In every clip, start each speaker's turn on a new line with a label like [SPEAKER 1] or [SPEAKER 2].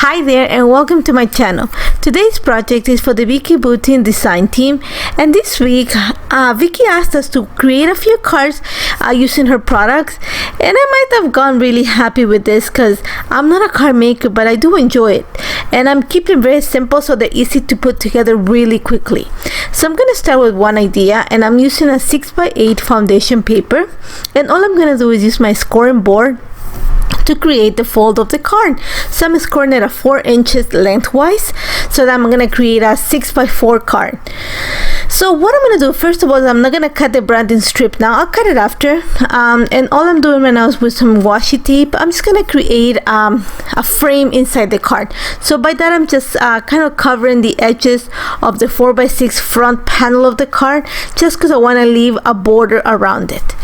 [SPEAKER 1] Hi there and welcome to my channel. Today's project is for the VICKI BOUTIN design team, and this week VICKI asked us to create a few cards using her products, and I might have gone really happy with this because I'm not a card maker, but I do enjoy it, and I'm keeping very simple so they're easy to put together really quickly. So I'm going to start with one idea, and I'm using a 6x8 foundation paper, and all I'm going to do is use my scoring board to create the fold of the card. So I'm scoring it at 4 inches lengthwise, so that I'm going to create a 6x4 card. So what I'm going to do, first of all, is I'm not going to cut the branding strip now. I'll cut it after, and all I'm doing right now is with some washi tape, I'm just going to create a frame inside the card. So by that, I'm just kind of covering the edges of the 4x6 front panel of the card, just because I want to leave a border around it.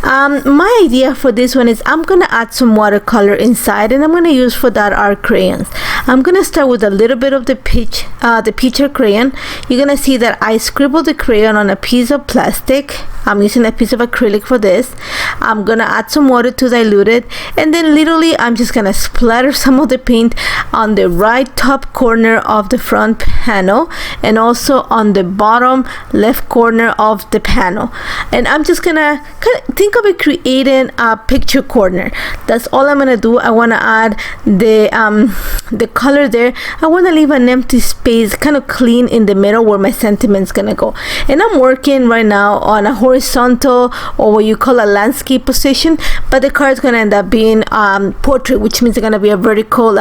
[SPEAKER 1] My idea for this one is I'm going to add some watercolor inside, and I'm going to use for that art crayons. I'm going to start with a little bit of the picture crayon. You're going to see that I scribbled the crayon on a piece of plastic. I'm using a piece of acrylic for this. I'm going to add some water to dilute it, and then literally I'm just going to splatter some of the paint on the right top corner of the front panel and also on the bottom left corner of the panel. And I'm just going to kind of think of it creating a picture corner. That's all I'm going to do. I want to add the color there. I want to leave an empty space kind of clean in the middle where my sentiment's going to go. And I'm working right now on a horizontal, or what you call a landscape position, but the card is going to end up being portrait, which means it's going to be a vertical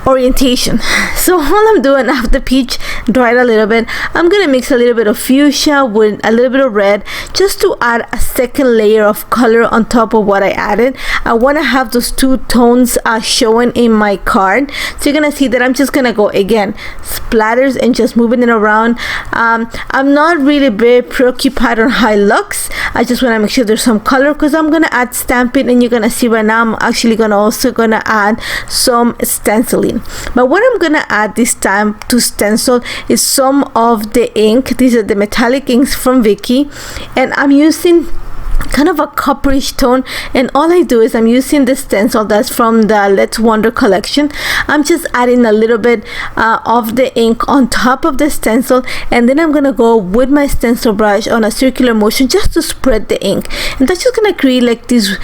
[SPEAKER 1] orientation. So all I'm doing, after the peach dried a little bit, I'm gonna mix a little bit of fuchsia with a little bit of red just to add a second layer of color on top of what I added. I want to have those two tones showing in my card. So you're gonna see that I'm just gonna go again splatters and just moving it around. I'm not really very preoccupied on how it looks. I just want to make sure there's some color because I'm gonna add stamping, and you're gonna see right now I'm actually gonna add some stenciling. But what I'm gonna add this time to stencil is some of the ink. These are the metallic inks from VICKI, and I'm using kind of a copperish tone, and all I do is I'm using the stencil that's from the Let's Wonder collection. I'm just adding a little bit of the ink on top of the stencil, and then I'm gonna go with my stencil brush on a circular motion just to spread the ink, and that's just gonna create like these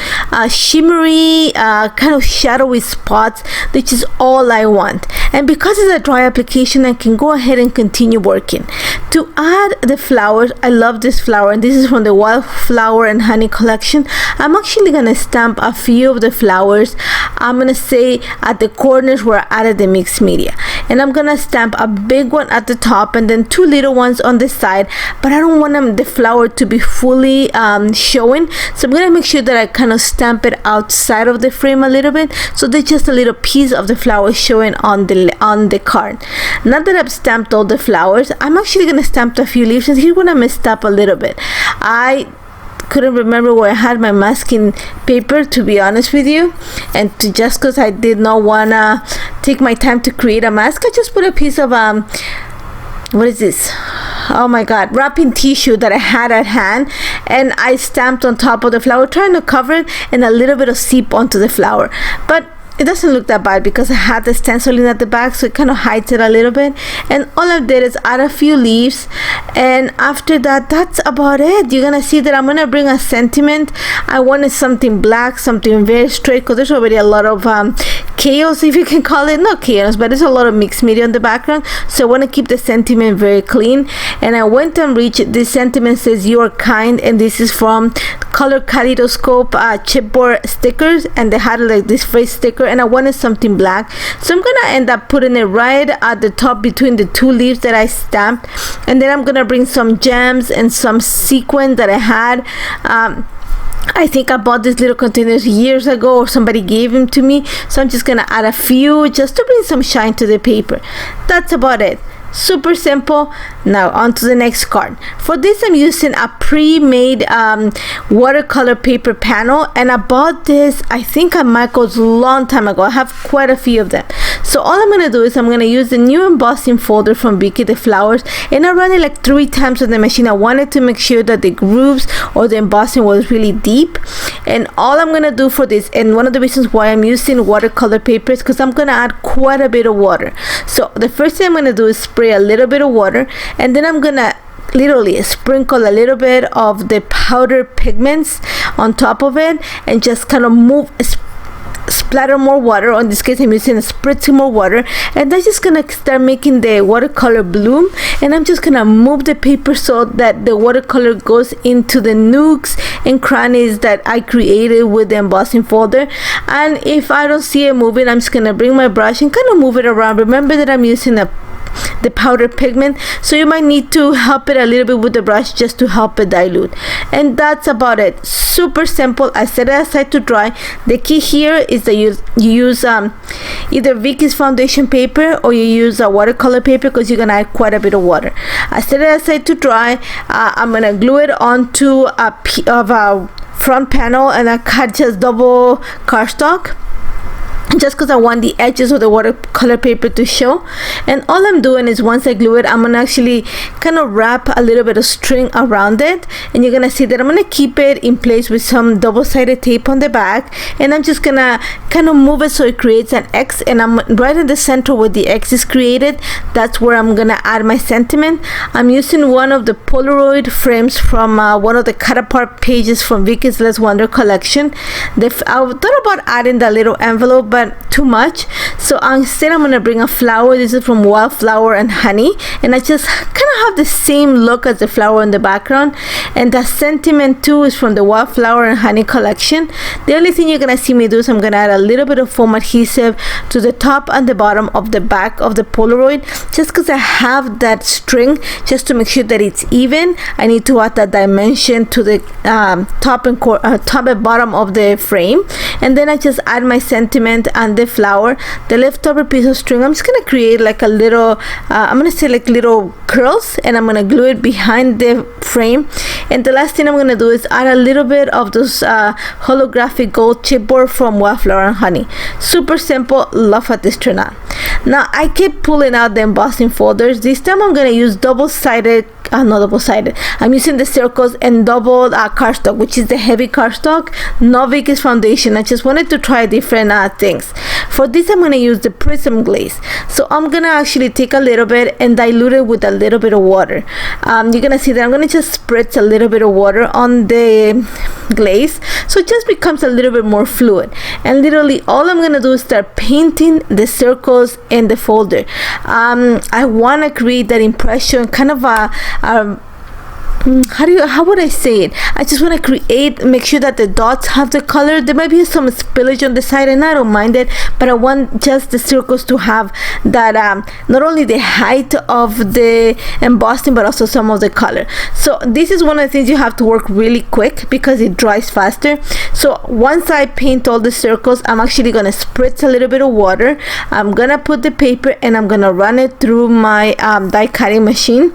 [SPEAKER 1] shimmery kind of shadowy spots, which is all I want. And because it's a dry application, I can go ahead and continue working. To add the flowers, I love this flower, and this is from the Wildflower and Honey collection. I'm actually gonna stamp a few of the flowers. I'm gonna say at the corners where I added the mixed media, and I'm gonna stamp a big one at the top and then two little ones on the side, but I don't want the flower to be fully showing, so I'm gonna make sure that I kind of stamp it outside of the frame a little bit, so there's just a little piece of the flower showing on the card. Now that I've stamped all the flowers, I'm actually gonna stamp a few leaves, and here's when I messed up a little bit. I couldn't remember where I had my masking paper, to be honest with you, and just because I did not wanna take my time to create a mask, I just put a piece of what is this? Oh my god, wrapping tissue that I had at hand, and I stamped on top of the flower, trying to cover it, and a little bit of seep onto the flower. But it doesn't look that bad because I had the stenciling at the back, so it kind of hides it a little bit. And all I did is add a few leaves, and after that, that's about it. You're gonna see that I'm gonna bring a sentiment. I wanted something black, something very straight, because there's already a lot of chaos, if you can call it. Not chaos, but there's a lot of mixed media in the background, so I want to keep the sentiment very clean. And I went and reached, this sentiment says "You are kind," and this is from Color Kaleidoscope chipboard stickers, and they had like this face sticker, and I wanted something black, so I'm gonna end up putting it right at the top between the two leaves that I stamped. And then I'm gonna bring some gems and some sequin that I had. I think I bought these little containers years ago, or somebody gave them to me, so I'm just gonna add a few just to bring some shine to the paper. That's about it. Super simple. Now on to the next card. For this I'm using a pre-made watercolor paper panel, and I bought this I think at Michael's long time ago. I have quite a few of them. So all I'm gonna do is I'm gonna use the new embossing folder from VICKI, the flowers, and I run it like 3 times on the machine. I wanted to make sure that the grooves or the embossing was really deep. And all I'm gonna do for this, and one of the reasons why I'm using watercolor paper, is because I'm gonna add quite a bit of water. So the first thing I'm gonna do is spray a little bit of water, and then I'm gonna literally sprinkle a little bit of the powder pigments on top of it, and just kind of splatter more water. In this case I'm using a spritzing more water, and that's just gonna start making the watercolor bloom. And I'm just gonna move the paper so that the watercolor goes into the nooks and crannies that I created with the embossing folder. And if I don't see it moving, I'm just gonna bring my brush and kind of move it around. Remember that I'm using the powder pigment, so you might need to help it a little bit with the brush just to help it dilute. And that's about it. Super simple. I set it aside to dry. The key here is that you use either VICKI's foundation paper or you use a watercolor paper, because you're gonna add quite a bit of water. I set it aside to dry. I'm gonna glue it onto a front panel, and I cut just double cardstock, just because I want the edges of the watercolor paper to show. And all I'm doing is, once I glue it, I'm gonna actually kind of wrap a little bit of string around it, and you're gonna see that I'm gonna keep it in place with some double-sided tape on the back, and I'm just gonna kind of move it so it creates an X, and I'm right in the center where the X is created. That's where I'm gonna add my sentiment. I'm using one of the Polaroid frames from one of the cut apart pages from VICKI's Let's Wonder collection. I thought about adding that little envelope, but too much, so instead I'm gonna bring a flower. This is from Wildflower and Honey, and I just kind of have the same look as the flower in the background. And the sentiment too is from the Wildflower and Honey collection. The only thing you're gonna see me do is I'm gonna add a little bit of foam adhesive to the top and the bottom of the back of the Polaroid, just because I have that string, just to make sure that it's even. I need to add that dimension to the top and bottom of the frame, and then I just add my sentiment and the flower. The leftover piece of string, I'm just gonna create like a little I'm gonna say like little curls, and I'm gonna glue it behind the frame. And the last thing I'm gonna do is add a little bit of those holographic gold chipboard from Wildflower and Honey. Super simple. Love how this turned out. Now I keep pulling out the embossing folders. This time I'm gonna use double-sided, not double-sided, I'm using the circles and double cardstock, which is the heavy cardstock, not VICKI's foundation. I just wanted to try different things. For this I'm gonna use the Prism glaze. So I'm gonna actually take a little bit and dilute it with a little bit of water. You're gonna see that I'm gonna just spritz a little bit of water on the glaze, so it just becomes a little bit more fluid. And literally all I'm gonna do is start painting the circles in the folder. I want to create that impression, kind of how would I say it? I just want to make sure that the dots have the color. There might be some spillage on the side, and I don't mind it, but I want just the circles to have that not only the height of the embossing, but also some of the color. So this is one of the things you have to work really quick, because it dries faster. So once I paint all the circles, I'm actually gonna spritz a little bit of water. I'm gonna put the paper, and I'm gonna run it through my die cutting machine.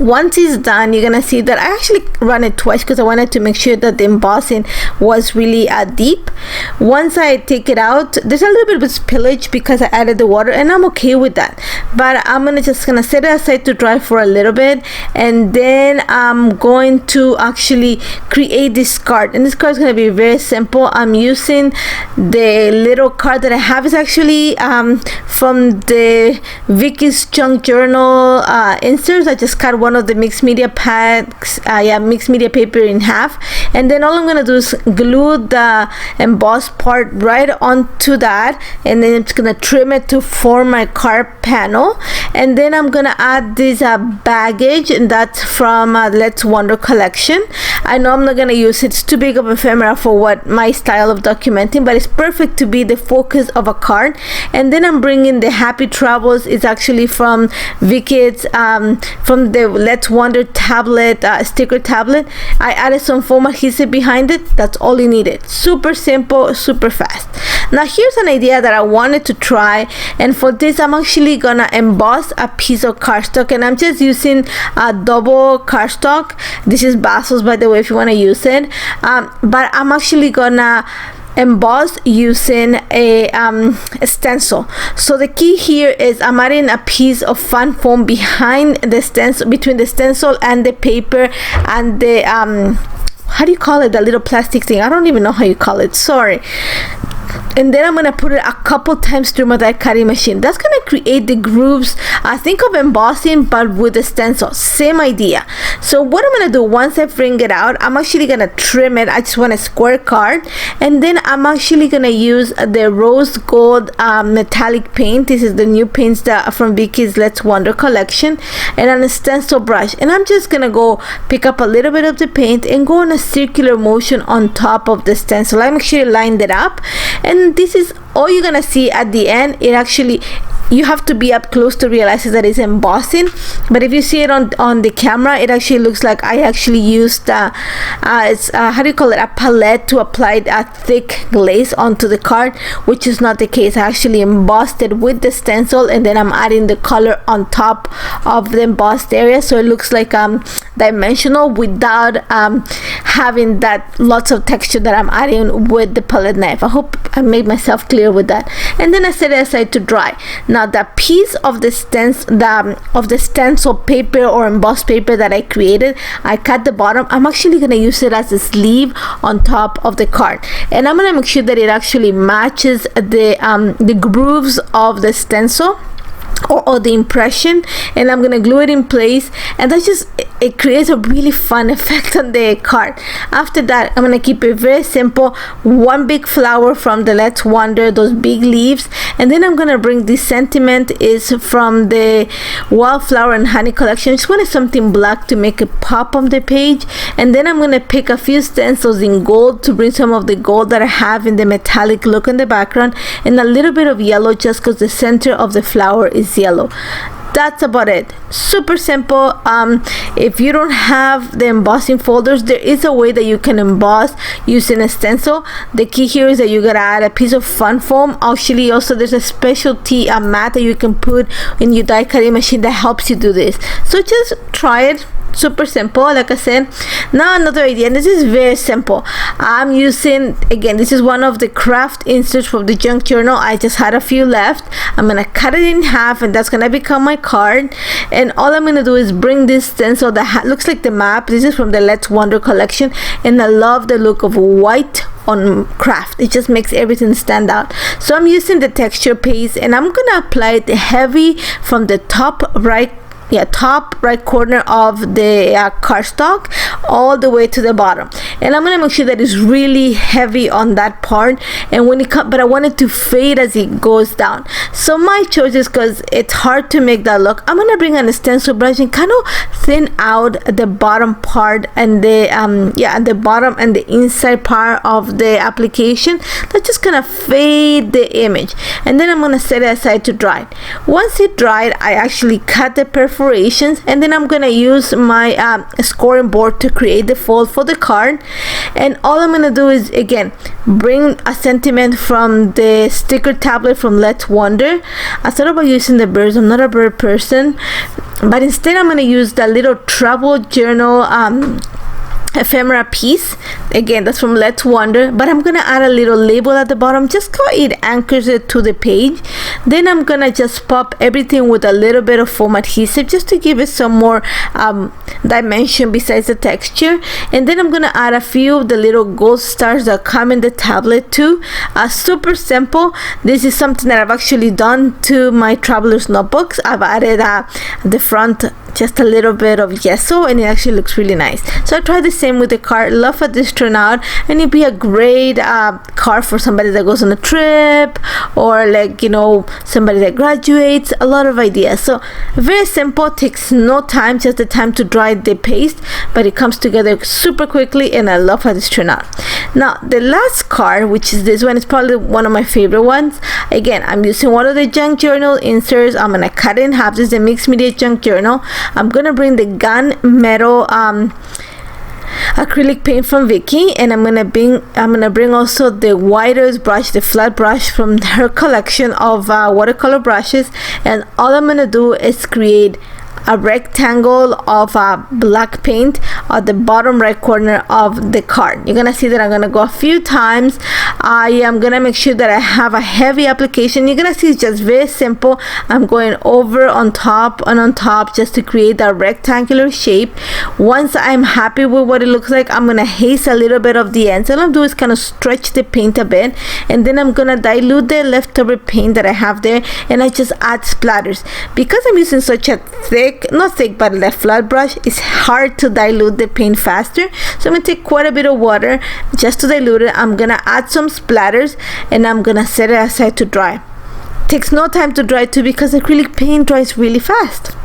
[SPEAKER 1] Once it's done, you're gonna see that I actually run it twice, because I wanted to make sure that the embossing was really deep. Once I take it out, there's a little bit of spillage because I added the water, and I'm okay with that. But I'm just gonna set it aside to dry for a little bit, and then I'm going to actually create this card. And this card is gonna be very simple. I'm using the little card that I have. Is actually from the VICKI's Junk Journal inserts. I just cut one of the mixed media packs, mixed media paper in half, and then all I'm gonna do is glue the embossed part right onto that, and then it's gonna trim it to form my card panel. And then I'm gonna add this baggage, and that's from Let's Wonder collection. I know I'm not gonna use it. It's too big of a ephemera for what my style of documenting, but it's perfect to be the focus of a card. And then I'm bringing the Happy Travels. It's actually from VICKI, from the Let's Wonder tablet, sticker tablet. I added some foam adhesive behind it. That's all you needed. Super simple, super fast. Now here's an idea that I wanted to try, and for this I'm actually gonna emboss a piece of cardstock, and I'm just using a double cardstock. This is Basil's, by the way, if you want to use it, but I'm actually gonna emboss using a stencil. So the key here is I'm adding a piece of fan foam behind the stencil, between the stencil and the paper and the how do you call it, the little plastic thing? I don't even know how you call it, sorry. And then I'm gonna put it a couple times through my die cutting machine. That's gonna create the grooves. Think of embossing but with the stencil, same idea. So what I'm gonna do, once I bring it out, I'm actually gonna trim it. I just want a square card, and then I'm actually gonna use the rose gold metallic paint. This is the new paints that from VICKI's Let's Wonder collection, and on a stencil brush, and I'm just gonna go pick up a little bit of the paint and go in a circular motion on top of the stencil. I'm actually lined it up, and this is all you're gonna see at the end. It actually, you have to be up close to realize that it's embossing, but if you see it on the camera, it actually looks like I actually used it's how do you call it, a palette to apply a thick glaze onto the card, which is not the case. I actually embossed it with the stencil, and then I'm adding the color on top of the embossed area, so it looks like dimensional without having that lots of texture that I'm adding with the palette knife. I hope I made myself clear with that. And then I set it aside to dry. Now the piece of the stencil paper or embossed paper that I created, I cut the bottom. I'm actually gonna use it as a sleeve on top of the card, and I'm gonna make sure that it actually matches the grooves of the stencil or the impression, and I'm gonna glue it in place, and that just it creates a really fun effect on the card. After that, I'm gonna keep it very simple. One big flower from the Let's Wonder, those big leaves, and then I'm gonna bring this sentiment is from the Wildflower and Honey collection. I just wanted something black to make it pop on the page, and then I'm gonna pick a few stencils in gold to bring some of the gold that I have in the metallic look in the background, and a little bit of yellow just because the center of the flower is yellow. That's about it. Super simple. If you don't have the embossing folders, there is a way that you can emboss using a stencil. The key here is that you gotta add a piece of fun foam. Actually, also there's a specialty mat that you can put in your die cutting machine that helps you do this. So just try it. Super simple, like I said. Now another idea, and this is very simple. I'm using, again, this is one of the craft inserts from the junk journal. I just had a few left. I'm gonna cut it in half, and that's gonna become my card. And all I'm gonna do is bring this stencil that looks like the map. This is from the Let's Wonder collection, and I love the look of white on craft. It just makes everything stand out. So I'm using the texture paste, and I'm gonna apply it heavy from the top right corner of the cardstock all the way to the bottom, and I'm gonna make sure that it's really heavy on that part, and when it comes, but I want it to fade as it goes down. So my choice is, because it's hard to make that look, I'm gonna bring an stencil brush and kind of thin out the bottom part and the the bottom and the inside part of the application. That's just gonna fade the image, and then I'm gonna set it aside to dry. Once it dried, I actually cut the perforations, and then I'm gonna use my scoring board to create the fold for the card. And all I'm gonna do is, again, bring a sentiment from the sticker tablet from Let's Wonder. I thought about using the birds. I'm not a bird person, but instead I'm gonna use that little travel journal ephemera piece. Again, that's from Let's Wonder, but I'm gonna add a little label at the bottom just so it anchors it to the page. Then I'm gonna just pop everything with a little bit of foam adhesive just to give it some more dimension besides the texture. And then I'm gonna add a few of the little gold stars that come in the tablet too. Super simple. This is something that I've actually done to my traveler's notebooks. I've added the front just a little bit of gesso, and it actually looks really nice. So I tried the same with the car. Love how this turned out, and it'd be a great car for somebody that goes on a trip, or like, you know, somebody that graduates. A lot of ideas. So very simple, takes no time, just the time to dry the paste, but it comes together super quickly, and I love how this turned out. Now the last card, which is this one, is probably one of my favorite ones. Again, I'm using one of the junk journal inserts. I'm gonna cut it in half. This is the mixed media junk journal. I'm gonna bring the gunmetal acrylic paint from VICKI, and I'm gonna bring also the whitest brush, the flat brush from her collection of watercolor brushes, and all I'm gonna do is create a rectangle of black paint at the bottom right corner of the card. You're gonna see that I'm gonna go a few times. I am gonna make sure that I have a heavy application. You're gonna see it's just very simple. I'm going over, on top, and on top, just to create that rectangular shape. Once I'm happy with what it looks like, I'm gonna haze a little bit of the ends. All I'm doing is kind of stretch the paint a bit, and then I'm gonna dilute the leftover paint that I have there, and I just add splatters. Because I'm using such a not thick, but a flat brush, it's hard to dilute the paint faster. So I'm gonna take quite a bit of water just to dilute it. I'm gonna add some splatters, and I'm gonna set it aside to dry. Takes no time to dry too, because acrylic paint dries really fast.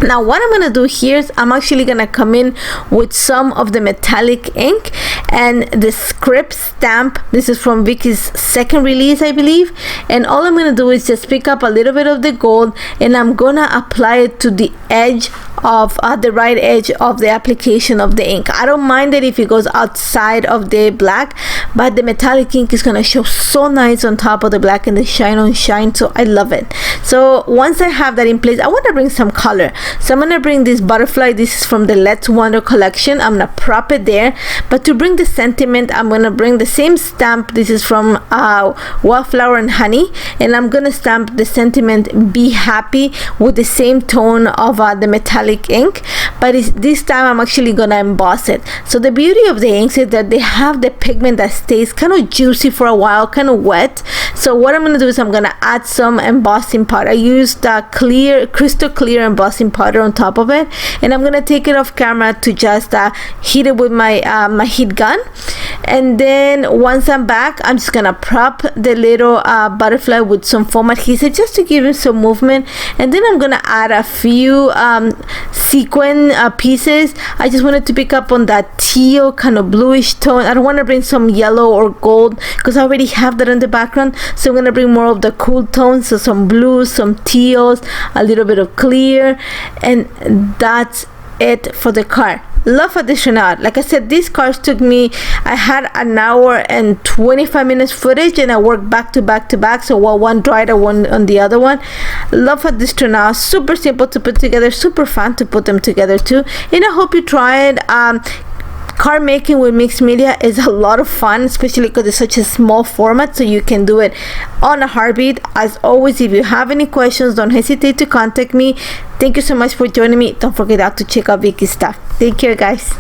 [SPEAKER 1] Now what I'm gonna do here is I'm actually gonna come in with some of the metallic ink and the script stamp. This is from VICKI's second release, I believe, and all I'm gonna do is just pick up a little bit of the gold, and I'm gonna apply it to the edge of the right edge of the application of the ink. I don't mind it if it goes outside of the black, but the metallic ink is gonna show so nice on top of the black, and the shine on shine, so I love it. So once I have that in place, I want to bring some color. So I'm gonna bring this butterfly. This is from the Let's Wonder collection. I'm gonna prop it there, but to bring the sentiment, I'm gonna bring the same stamp. This is from Wildflower and Honey, and I'm gonna stamp the sentiment "Be Happy" with the same tone of the metallic ink, but this time I'm actually gonna emboss it. So the beauty of the inks is that they have the pigment that stays kind of juicy for a while, kind of wet. So what I'm gonna do is I'm gonna add some embossing powder. I used crystal clear embossing powder on top of it, and I'm gonna take it off camera to just heat it with my my heat gun. And then once I'm back, I'm just gonna prop the little butterfly with some foam adhesive just to give it some movement, and then I'm gonna add a few sequin pieces. I just wanted to pick up on that teal kind of bluish tone. I don't want to bring some yellow or gold because I already have that in the background, so I'm gonna bring more of the cool tones, so some blues, some teals, a little bit of clear, and that's it for the card. Love how this turned out. Like I said, these cards took me, I had an hour and 25 minutes footage, and I worked back to back to back, so while one dried, I one on the other one. Love how this turned out. Super simple to put together, super fun to put them together too, and I hope you try it. Card making with mixed media is a lot of fun, especially because it's such a small format, so you can do it on a heartbeat. As always, if you have any questions, don't hesitate to contact me. Thank you so much for joining me. Don't forget to check out VICKI's stuff. Take care, guys.